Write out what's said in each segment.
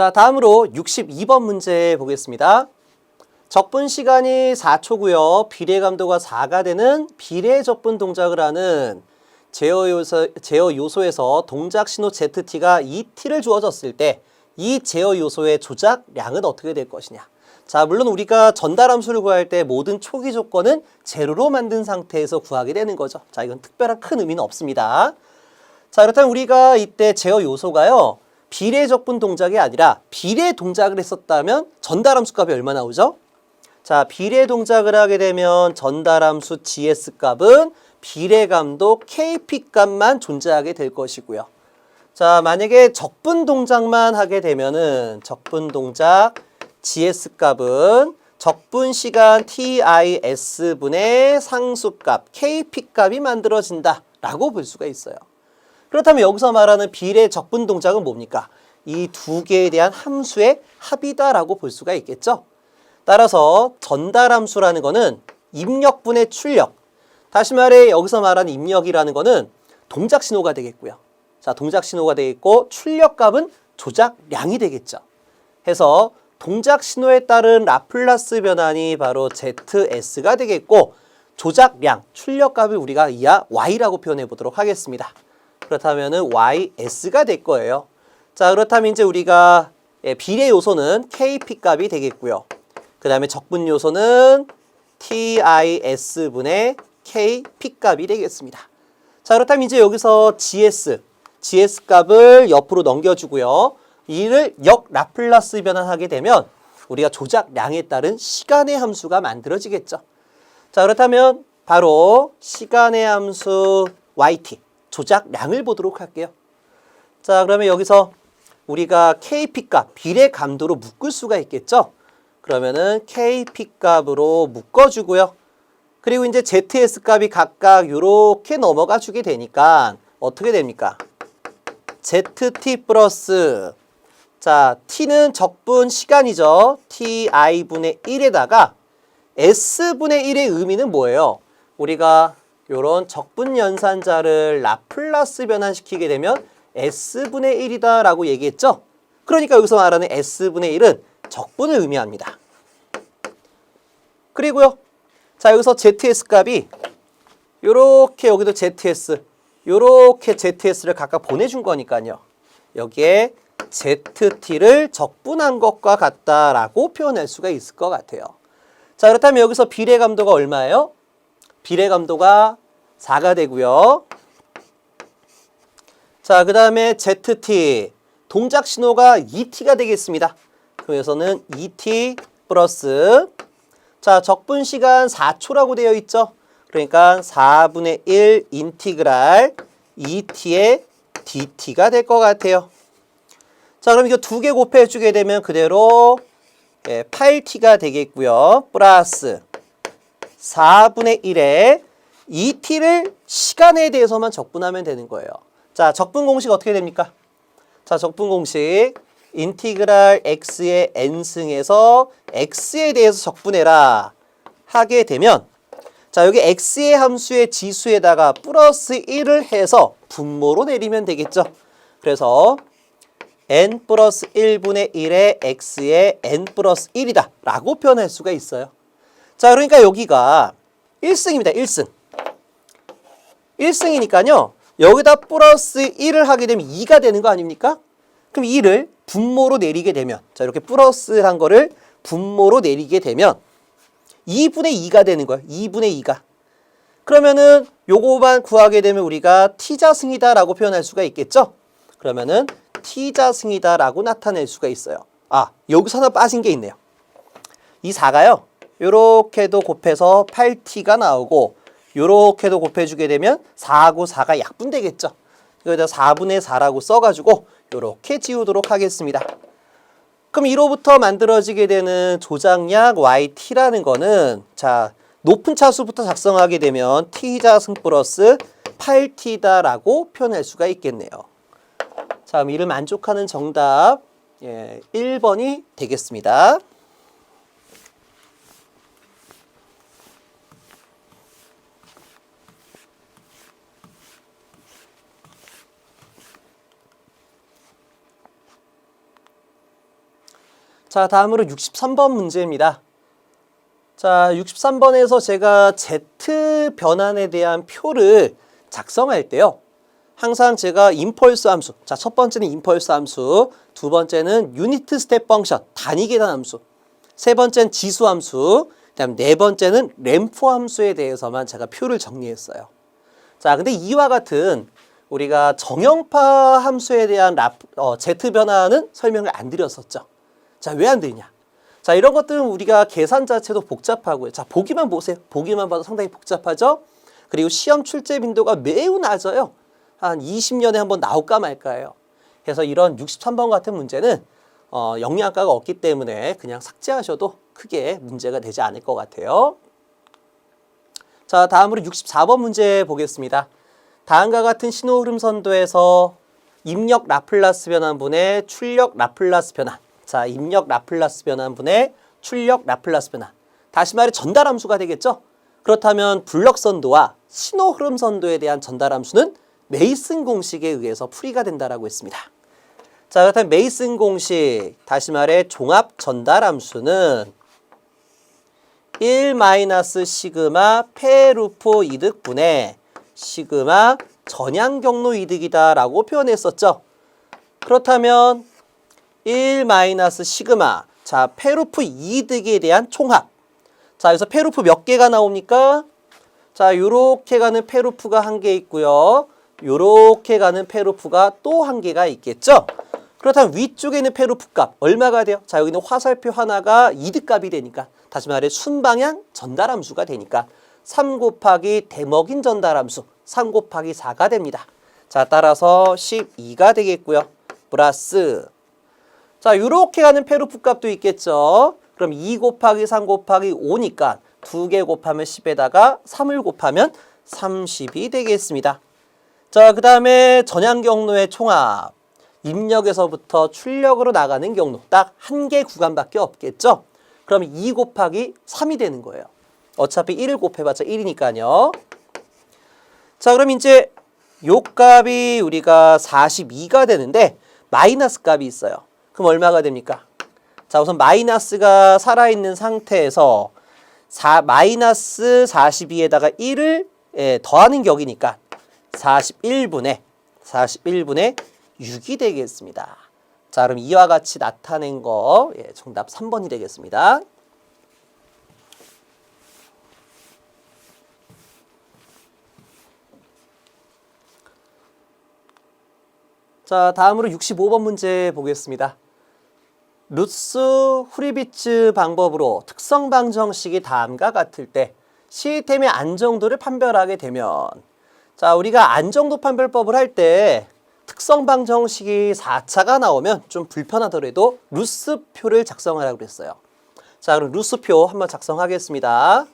자, 다음으로 62번 문제 보겠습니다. 적분 시간이 4초고요. 비례 감도가 4가 되는 비례 적분 동작을 하는 제어 요소에서 동작 신호 ZT가 2T를 주어졌을 때 이 제어 요소의 조작량은 어떻게 될 것이냐. 자, 물론 우리가 전달 함수를 구할 때 모든 초기 조건은 제로로 만든 상태에서 구하게 되는 거죠. 자, 이건 특별한 큰 의미는 없습니다. 자, 그렇다면 우리가 이때 제어 요소가요, 비례 적분 동작이 아니라 비례 동작을 했었다면 전달 함수 값이 얼마 나오죠? 자, 비례 동작을 하게 되면 전달 함수 GS 값은 비례 감도 KP 값만 존재하게 될 것이고요. 자, 만약에 적분 동작만 하게 되면은 적분 동작 GS 값은 적분 시간 TIS분의 상수값 KP 값이 만들어진다 라고 볼 수가 있어요. 그렇다면 여기서 말하는 비례 적분 동작은 뭡니까? 이 두 개에 대한 함수의 합이다라고 볼 수가 있겠죠. 따라서 전달 함수라는 거는 입력분의 출력. 다시 말해 여기서 말하는 입력이라는 거는 동작 신호가 되겠고요. 자, 동작 신호가 되겠고 출력 값은 조작량이 되겠죠. 해서 동작 신호에 따른 라플라스 변환이 바로 ZS가 되겠고 조작량, 출력 값을 우리가 이하 Y라고 표현해 보도록 하겠습니다. 그렇다면은 YS가 될 거예요. 자, 그렇다면 이제 우리가 비례 요소는 KP 값이 되겠고요. 그 다음에 적분 요소는 TIS분의 KP 값이 되겠습니다. 자, 그렇다면 이제 여기서 GS 값을 옆으로 넘겨주고요. 이를 역 라플라스 변환하게 되면 우리가 조작량에 따른 시간의 함수가 만들어지겠죠. 자, 그렇다면 바로 시간의 함수 YT, 조작량을 보도록 할게요. 자, 그러면 여기서 우리가 KP 값, 비례 감도로 묶을 수가 있겠죠. 그러면은 KP 값으로 묶어주고요. 그리고 이제 ZS 값이 각각 이렇게 넘어가 주게 되니까 어떻게 됩니까? ZT 플러스, 자, T는 적분 시간이죠. TI분의 1에다가 S분의 1의 의미는 뭐예요? 우리가 이런 적분 연산자를 라플라스 변환시키게 되면 S분의 1이다 라고 얘기했죠? 그러니까 여기서 말하는 S분의 1은 적분을 의미합니다. 그리고요. 자, 여기서 ZS 값이 요렇게 여기도 ZS, 요렇게 ZS를 각각 보내준 거니까요. 여기에 ZT를 적분한 것과 같다라고 표현할 수가 있을 것 같아요. 자, 그렇다면 여기서 비례 감도가 얼마예요? 비례 감도가 4가 되고요. 자, 그 다음에 ZT, 동작 신호가 ET가 되겠습니다. 그래서는 ET 플러스, 자, 적분 시간 4초라고 되어 있죠. 그러니까 4분의 1 인티그랄 ET의 DT가 될 것 같아요. 자, 그럼 이거 두 개 곱해주게 되면 그대로 8T가 되겠고요. 플러스 4분의 1에 ET를 시간에 대해서만 적분하면 되는 거예요. 자, 적분 공식 어떻게 됩니까? 자, 적분 공식 인티그랄 x의 n승에서 x에 대해서 적분해라 하게 되면, 자, 여기 x의 함수의 지수에다가 플러스 1을 해서 분모로 내리면 되겠죠. 그래서 n 플러스 1분의 1의 x의 n 플러스 1이다 라고 표현할 수가 있어요. 자, 그러니까 여기가 1승입니다. 1승. 1승이니까요. 여기다 플러스 1을 하게 되면 2가 되는 거 아닙니까? 그럼 2를 분모로 내리게 되면, 자, 이렇게 플러스한 거를 분모로 내리게 되면 2분의 2가 되는 거예요. 2분의 2가. 그러면은 요거만 구하게 되면 우리가 t자승이다 라고 표현할 수가 있겠죠? 그러면은 t자승이다 라고 나타낼 수가 있어요. 아, 여기서 하나 빠진 게 있네요. 이 4가요. 요렇게도 곱해서 8t가 나오고 요렇게도 곱해주게 되면 4하고 4가 약분되겠죠. 여기다 4분의 4라고 써가지고 요렇게 지우도록 하겠습니다. 그럼 이로부터 만들어지게 되는 조작량 YT라는 거는, 자, 높은 차수부터 작성하게 되면 T자승 플러스 8T다라고 표현할 수가 있겠네요. 자, 그럼 이를 만족하는 정답 1번이 되겠습니다. 자, 다음으로 63번 문제입니다. 자, 63번에서 제가 Z 변환에 대한 표를 작성할 때요. 항상 제가 임펄스 함수, 자, 첫 번째는 임펄스 함수, 두 번째는 유니트 스텝 펑션, 단위 계산 함수, 세 번째는 지수 함수, 그다음 네 번째는 램프 함수에 대해서만 제가 표를 정리했어요. 자, 근데 이와 같은 우리가 정형파 함수에 대한 Z 변화는 설명을 안 드렸었죠. 자, 왜 안 드리냐? 자, 이런 것들은 우리가 계산 자체도 복잡하고요. 자, 보기만 보세요. 보기만 봐도 상당히 복잡하죠? 그리고 시험 출제 빈도가 매우 낮아요. 한 20년에 한번 나올까 말까예요. 그래서 이런 63번 같은 문제는 영양가가 없기 때문에 그냥 삭제하셔도 크게 문제가 되지 않을 것 같아요. 자, 다음으로 64번 문제 보겠습니다. 다음과 같은 신호 흐름 선도에서 입력 라플라스 변환분의 출력 라플라스 변환. 자, 입력 라플라스 변환분의 출력 라플라스 변환. 다시 말해 전달 함수가 되겠죠? 그렇다면 블럭 선도와 신호 흐름 선도에 대한 전달 함수는 메이슨 공식에 의해서 풀이가 된다라고 했습니다. 자, 그렇다면 메이슨 공식, 다시 말해 종합 전달 함수는 1 마이너스 시그마 페루포 이득분의 시그마 전향 경로 이득이다라고 표현했었죠. 그렇다면 1 마이너스 시그마, 자, 페루프 이득에 대한 총합. 자, 여기서 페루프 몇 개가 나옵니까? 자, 요렇게 가는 페루프가 한 개 있고요. 요렇게 가는 페루프가 또 한 개가 있겠죠. 그렇다면 위쪽에 있는 페루프 값 얼마가 돼요? 자, 여기는 화살표 하나가 이득값이 되니까, 다시 말해 순방향 전달함수가 되니까 3 곱하기 대먹인 전달함수 3 곱하기 4가 됩니다. 자, 따라서 12가 되겠고요. 플러스, 자, 요렇게 가는 페루프 값도 있겠죠. 그럼 2 곱하기 3 곱하기 5니까 2개 곱하면 10에다가 3을 곱하면 30이 되겠습니다. 자, 그 다음에 전향 경로의 총합. 입력에서부터 출력으로 나가는 경로 딱 한 개 구간밖에 없겠죠. 그럼 2 곱하기 3이 되는 거예요. 어차피 1을 곱해봤자 1이니까요. 자, 그럼 이제 요 값이 우리가 42가 되는데 마이너스 값이 있어요. 그럼 얼마가 됩니까? 자, 우선 마이너스가 살아있는 상태에서 마이너스 42에다가 1을 더하는 격이니까 41분의 6이 되겠습니다. 자, 그럼 이와 같이 나타낸 거 정답 3번이 되겠습니다. 자, 다음으로 65번 문제 보겠습니다. 루스 후리비츠 방법으로 특성 방정식이 다음과 같을 때 시스템의 안정도를 판별하게 되면, 자, 우리가 안정도 판별법을 할 때 특성 방정식이 4차가 나오면 좀 불편하더라도 루스표를 작성하라고 그랬어요. 자, 그럼 루스표 한번 작성하겠습니다.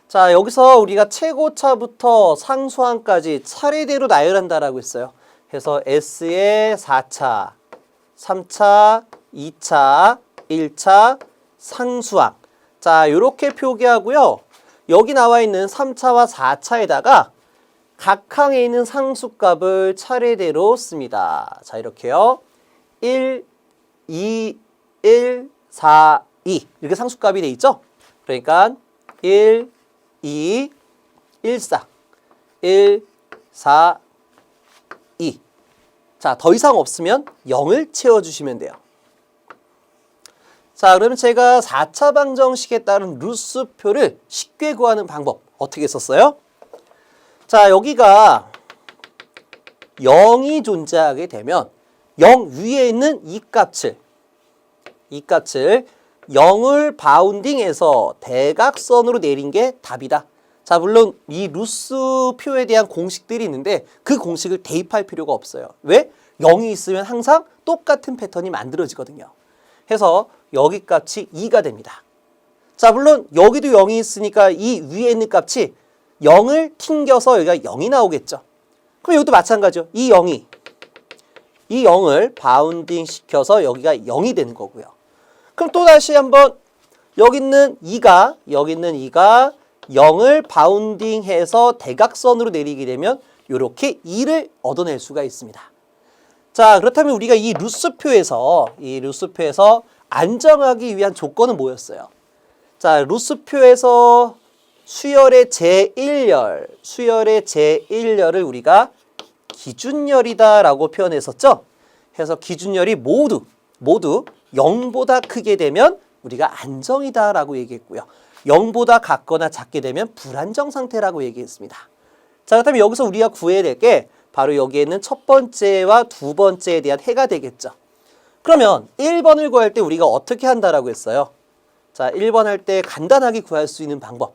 자, 여기서 우리가 최고차부터 상수항까지 차례대로 나열한다라고 했어요. 그래서 S의 4차, 3차, 2차, 1차, 상수항. 자, 이렇게 표기하고요. 여기 나와 있는 3차와 4차에다가 각 항에 있는 상수값을 차례대로 씁니다. 자, 이렇게요. 1, 2, 1, 4, 2. 이렇게 상수값이 돼 있죠? 그러니까 1, 2, 1, 4, 1, 4, 2. 자, 더 이상 없으면 0을 채워주시면 돼요. 자, 그러면 제가 4차 방정식에 따른 루스표를 쉽게 구하는 방법 어떻게 썼어요? 자, 여기가 0이 존재하게 되면 0 위에 있는 이 값을 0을 바운딩해서 대각선으로 내린 게 답이다. 자, 물론 이 루스표에 대한 공식들이 있는데 그 공식을 대입할 필요가 없어요. 왜? 0이 있으면 항상 똑같은 패턴이 만들어지거든요. 해서 여기 값이 2가 됩니다. 자, 물론 여기도 0이 있으니까 이 위에 있는 값이 0을 튕겨서 여기가 0이 나오겠죠. 그럼 여기도 마찬가지죠. 이 0을 바운딩 시켜서 여기가 0이 되는 거고요. 그럼 또 다시 한번 여기 있는 2가 0을 바운딩해서 대각선으로 내리게 되면 이렇게 2를 얻어낼 수가 있습니다. 자, 그렇다면 우리가 이 루스표에서 안정하기 위한 조건은 뭐였어요? 자, 루스표에서 수열의 제1열을 우리가 기준열이다라고 표현했었죠? 그래서 기준열이 모두 0보다 크게 되면 우리가 안정이다라고 얘기했고요. 0보다 같거나 작게 되면 불안정 상태라고 얘기했습니다. 자, 그렇다면 여기서 우리가 구해야 될 게 바로 여기에 있는 첫 번째와 두 번째에 대한 해가 되겠죠. 그러면 1번을 구할 때 우리가 어떻게 한다라고 했어요? 자, 1번 할 때 간단하게 구할 수 있는 방법.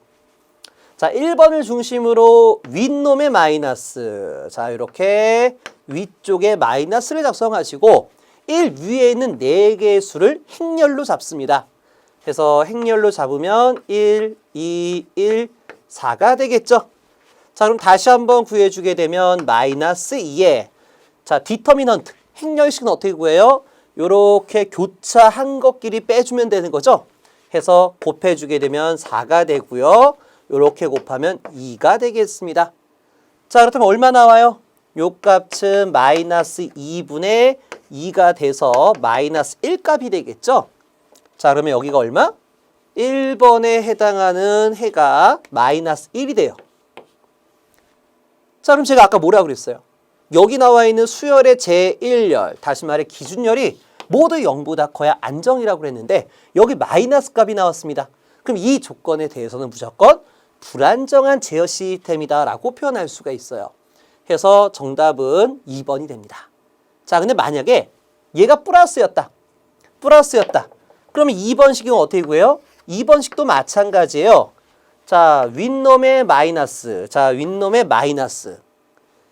자, 1번을 중심으로 윗놈의 마이너스. 자, 이렇게 위쪽에 마이너스를 작성하시고 1 위에 있는 4개의 수를 행렬로 잡습니다. 그래서 행렬로 잡으면 1, 2, 1, 4가 되겠죠. 자, 그럼 다시 한번 구해주게 되면 마이너스 2에 자, 디터미넌트 행렬식은 어떻게 구해요? 요렇게 교차한 것끼리 빼주면 되는 거죠. 해서 곱해주게 되면 4가 되고요. 요렇게 곱하면 2가 되겠습니다. 자, 그렇다면 얼마 나와요? 요 값은 마이너스 2분의 2가 돼서 마이너스 1값이 되겠죠. 자, 그러면 여기가 얼마? 1번에 해당하는 해가 마이너스 1이 돼요. 자, 그럼 제가 아까 뭐라고 그랬어요? 여기 나와 있는 수열의 제1열, 다시 말해 기준열이 모두 0보다 커야 안정이라고 그랬는데 여기 마이너스 값이 나왔습니다. 그럼 이 조건에 대해서는 무조건 불안정한 제어 시스템이다 라고 표현할 수가 있어요. 그래서 정답은 2번이 됩니다. 자, 근데 만약에 얘가 플러스였다. 그러면 2번식은 어떻게 구해요? 2번식도 마찬가지예요. 자, 윗놈의 마이너스.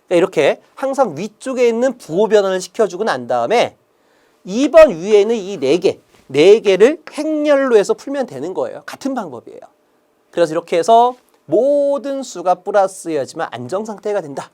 그러니까 이렇게 항상 위쪽에 있는 부호 변환을 시켜주고 난 다음에 2번 위에 있는 이 4개를 행렬로 해서 풀면 되는 거예요. 같은 방법이에요. 그래서 이렇게 해서 모든 수가 플러스여야지만 안정 상태가 된다.